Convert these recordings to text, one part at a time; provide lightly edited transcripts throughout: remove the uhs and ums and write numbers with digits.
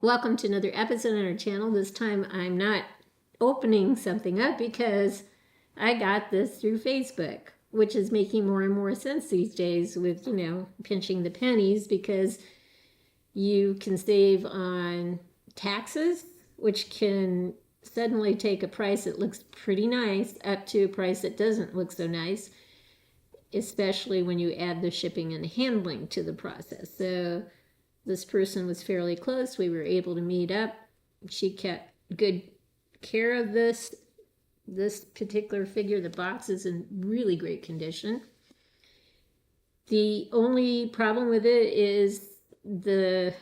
Welcome to another episode on our channel. This time I'm not opening something up because I got this through Facebook, which is making more and more sense these days with, pinching the pennies, because you can save on taxes, which can suddenly take a price that looks pretty nice up to a price that doesn't look so nice, especially when you add the shipping and handling to the process. So this person was fairly close. We were able to meet up. She kept good care of this particular figure. The box is in really great condition. The only problem with it is the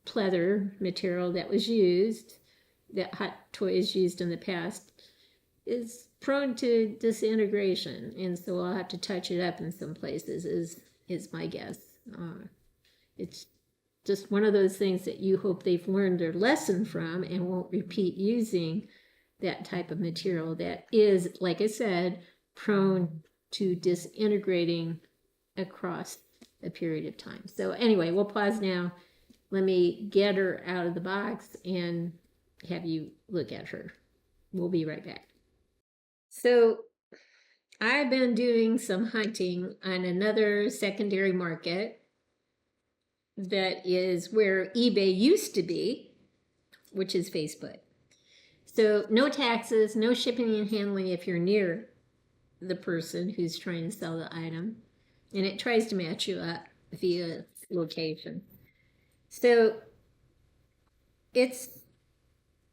pleather material that was used, that Hot Toys used in the past, is prone to disintegration, and so I'll have to touch it up in some places, is my guess. It's just one of those things that you hope they've learned their lesson from and won't repeat using that type of material that is, like I said, prone to disintegrating across a period of time. So anyway, we'll pause now. Let me get her out of the box and have you look at her. We'll be right back. So I've been doing some hunting on another secondary market that is where eBay used to be, which is Facebook. So no taxes, no shipping and handling if you're near the person who's trying to sell the item, and it tries to match you up via location. So it's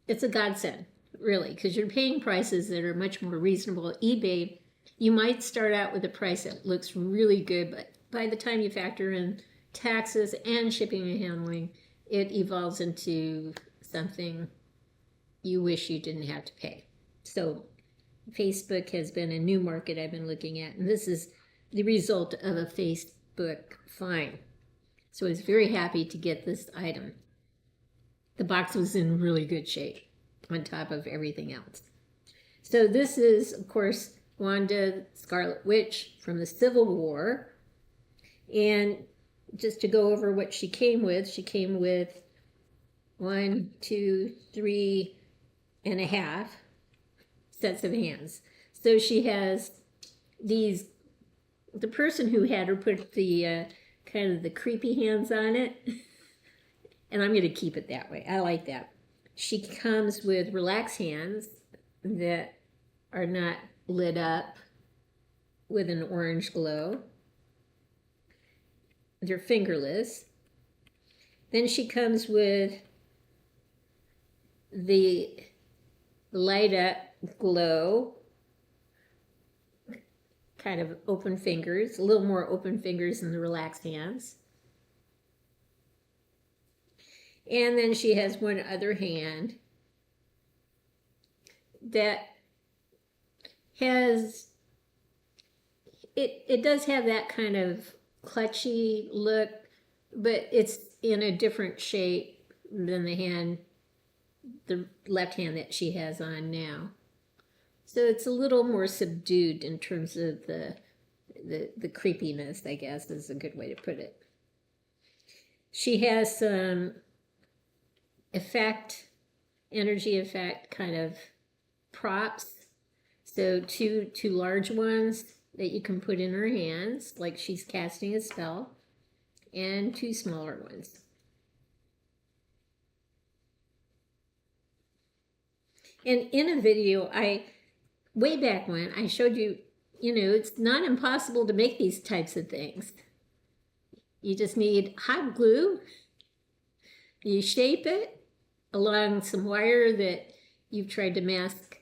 a godsend, really, because you're paying prices that are much more reasonable. eBay, you might start out with a price that looks really good, but by the time you factor in taxes and shipping and handling, it evolves into something you wish you didn't have to pay. So Facebook has been a new market I've been looking at, and this is the result of a Facebook fine. So I was very happy to get this item. The box was in really good shape on top of everything else. So this is, of course, Wanda, Scarlet Witch from the Civil War. And just to go over what she came with 1, 2, 3.5 sets of hands. So she has these, the person who had her put the kind of the creepy hands on it, and I'm going to keep it that way. I like that. She comes with relaxed hands that are not lit up with an orange glow. They're fingerless. Then she comes with the light up glow, kind of open fingers, a little more open fingers than the relaxed hands. And then she has one other hand that has, it does have that kind of clutchy look, but it's in a different shape than the left hand that she has on now. So it's a little more subdued in terms of the creepiness, I guess is a good way to put it. She has some energy effect kind of props. So two large ones that you can put in her hands, like she's casting a spell, and 2 smaller ones. And in a video, way back when, I showed you, it's not impossible to make these types of things. You just need hot glue. You shape it along some wire that you've tried to mask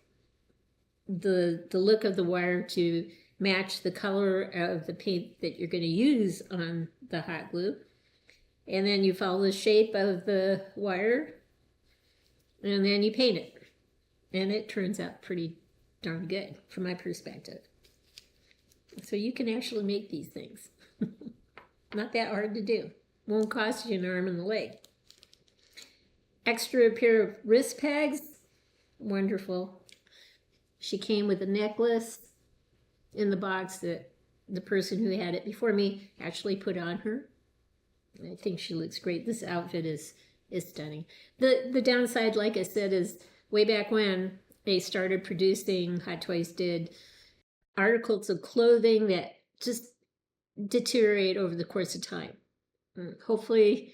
the look of the wire to match the color of the paint that you're going to use on the hot glue. And then you follow the shape of the wire, and then you paint it. And it turns out pretty darn good from my perspective. So you can actually make these things. Not that hard to do. Won't cost you an arm and a leg. Extra pair of wrist pegs. Wonderful. She came with a necklace in the box that the person who had it before me actually put on her. I think she looks great. This outfit is is stunning. The downside, like I said, is way back when they started producing, Hot Toys did articles of clothing that just deteriorate over the course of time. Hopefully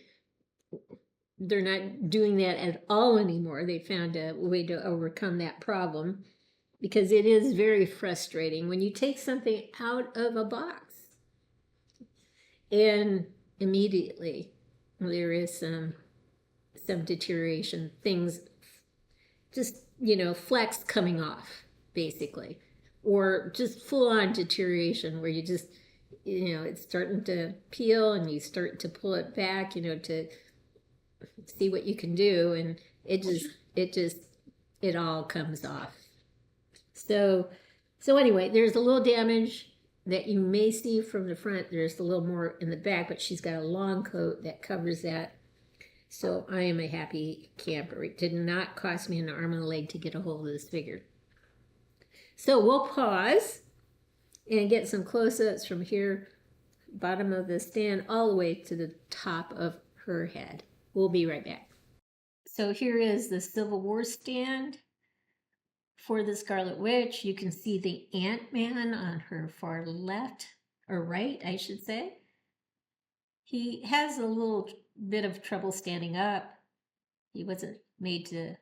they're not doing that at all anymore. They found a way to overcome that problem, because it is very frustrating when you take something out of a box and immediately there is some deterioration, things just, flecks coming off, basically, or just full-on deterioration where you just, it's starting to peel and you start to pull it back, to see what you can do, and it all comes off. So anyway, there's a little damage that you may see from the front. There's a little more in the back, but she's got a long coat that covers that. So I am a happy camper. It did not cost me an arm and a leg to get a hold of this figure. So we'll pause and get some close-ups from here, bottom of the stand, all the way to the top of her head. We'll be right back. So here is the Civil War stand for the Scarlet Witch. You can see the Ant-Man on her far left, or right, I should say. He has a little bit of trouble standing up. He wasn't made to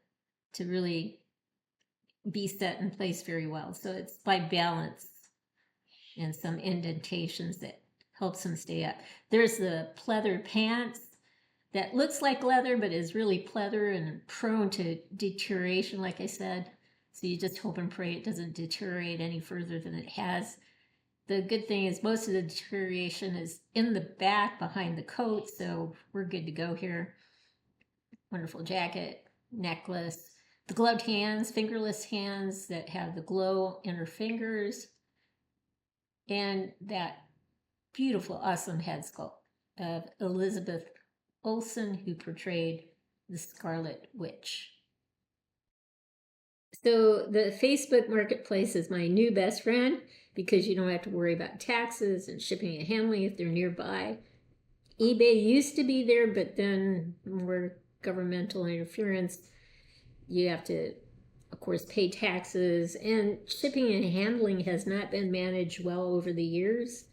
really be set in place very well. So it's by balance and some indentations that helps him stay up. There's the pleather pants that looks like leather, but is really pleather and prone to deterioration, like I said. So you just hope and pray it doesn't deteriorate any further than it has. The good thing is most of the deterioration is in the back behind the coat, so we're good to go here. Wonderful jacket, necklace, the gloved hands, fingerless hands that have the glow in her fingers, and that beautiful, awesome head sculpt of Elizabeth Olsen, who portrayed the Scarlet Witch. So the Facebook Marketplace is my new best friend, because you don't have to worry about taxes and shipping and handling if they're nearby. eBay used to be there, but then more governmental interference. You have to, of course, pay taxes, and shipping and handling has not been managed well over the years.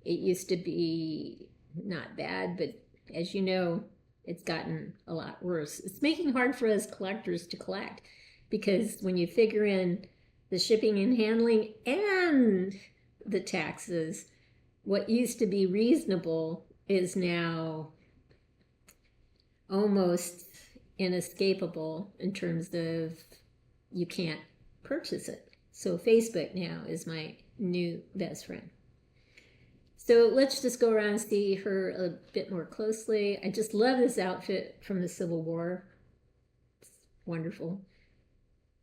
It used to be not bad, but as you know, it's gotten a lot worse. It's making it hard for us collectors to collect, because when you figure in the shipping and handling and the taxes, what used to be reasonable is now almost inescapable in terms of you can't purchase it. So Facebook now is my new best friend. So let's just go around and see her a bit more closely. I just love this outfit from the Civil War. It's wonderful.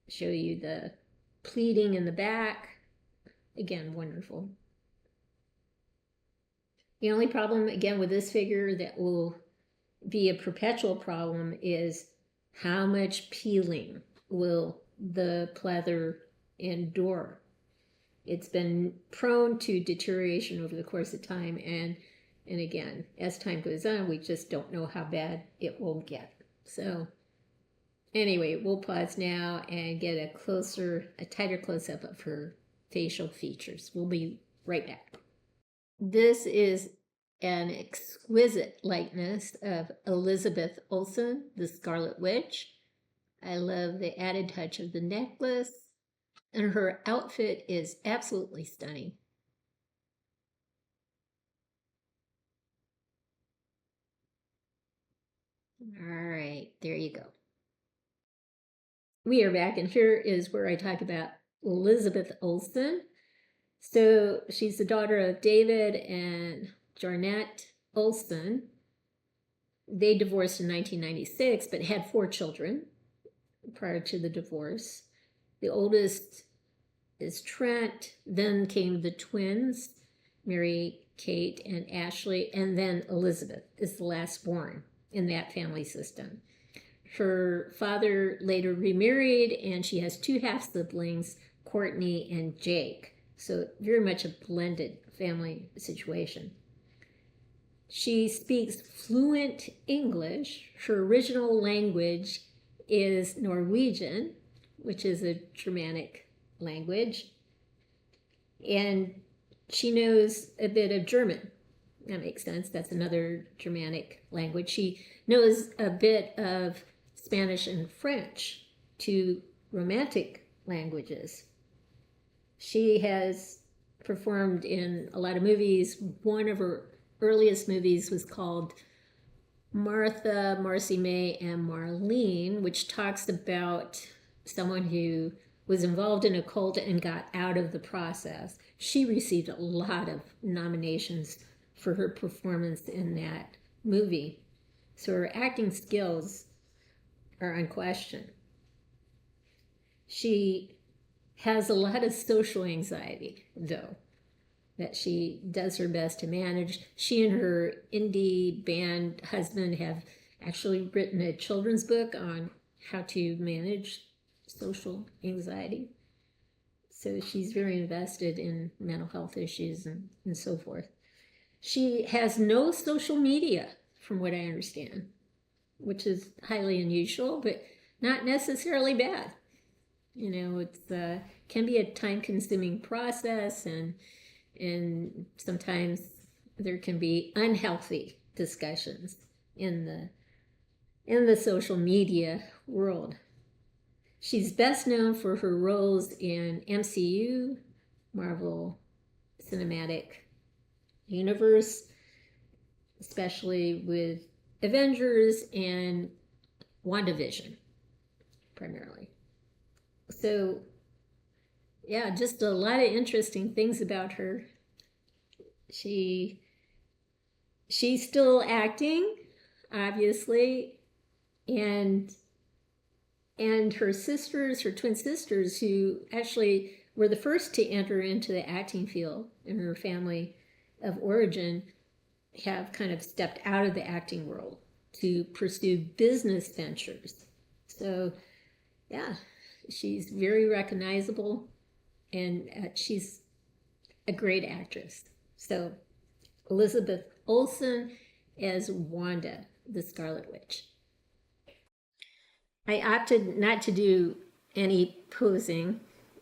Show you the pleating in the back. Again, wonderful. The only problem, again, with this figure that will be a perpetual problem is how much peeling will the pleather endure. It's been prone to deterioration over the course of time, and again, as time goes on, we just don't know how bad it will get. So anyway, we'll pause now and get a tighter close-up of her facial features. We'll be right back. This is an exquisite likeness of Elizabeth Olsen, the Scarlet Witch. I love the added touch of the necklace, and her outfit is absolutely stunning. All right, there you go. We are back, and here is where I talk about Elizabeth Olsen. So she's the daughter of David and Jarnette Olsen. They divorced in 1996, but had 4 children prior to the divorce. The oldest is Trent, then came the twins, Mary, Kate, and Ashley, and then Elizabeth is the last born in that family system. Her father later remarried, and she has 2 half-siblings, Courtney and Jake. So very much a blended family situation. She speaks fluent English. Her original language is Norwegian, which is a Germanic language. And she knows a bit of German. That makes sense. That's another Germanic language. She knows a bit of Spanish and French, two Romantic languages. She has performed in a lot of movies. One of her earliest movies was called Martha, Marcy May, and Marlene, which talks about someone who was involved in a cult and got out of the process. She received a lot of nominations for her performance in that movie. So her acting skills are unquestioned. She has a lot of social anxiety, though, that she does her best to manage. She and her indie band husband have actually written a children's book on how to manage social anxiety. So she's very invested in mental health issues and so forth. She has no social media, from what I understand, which is highly unusual, but not necessarily bad. You know, it's can be a time-consuming process, and sometimes there can be unhealthy discussions in the social media world. She's best known for her roles in MCU, Marvel Cinematic Universe, especially with Avengers and WandaVision, primarily. So, yeah, just a lot of interesting things about her. She's still acting, obviously, and her sisters, her twin sisters, who actually were the first to enter into the acting field in her family of origin, have kind of stepped out of the acting world to pursue business ventures. So, yeah, she's very recognizable, and she's a great actress. So, Elizabeth Olsen as Wanda, the Scarlet Witch. I opted not to do any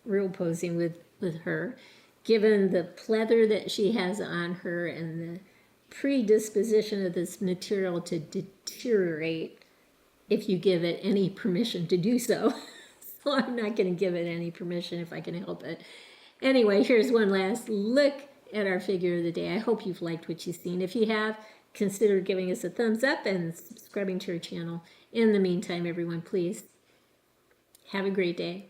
real posing with her, given the pleather that she has on her and the predisposition of this material to deteriorate if you give it any permission to do so. So I'm not going to give it any permission if I can help it. Anyway, here's one last look at our figure of the day. I hope you've liked what you've seen. If you have, consider giving us a thumbs up and subscribing to our channel. In the meantime, everyone, please have a great day.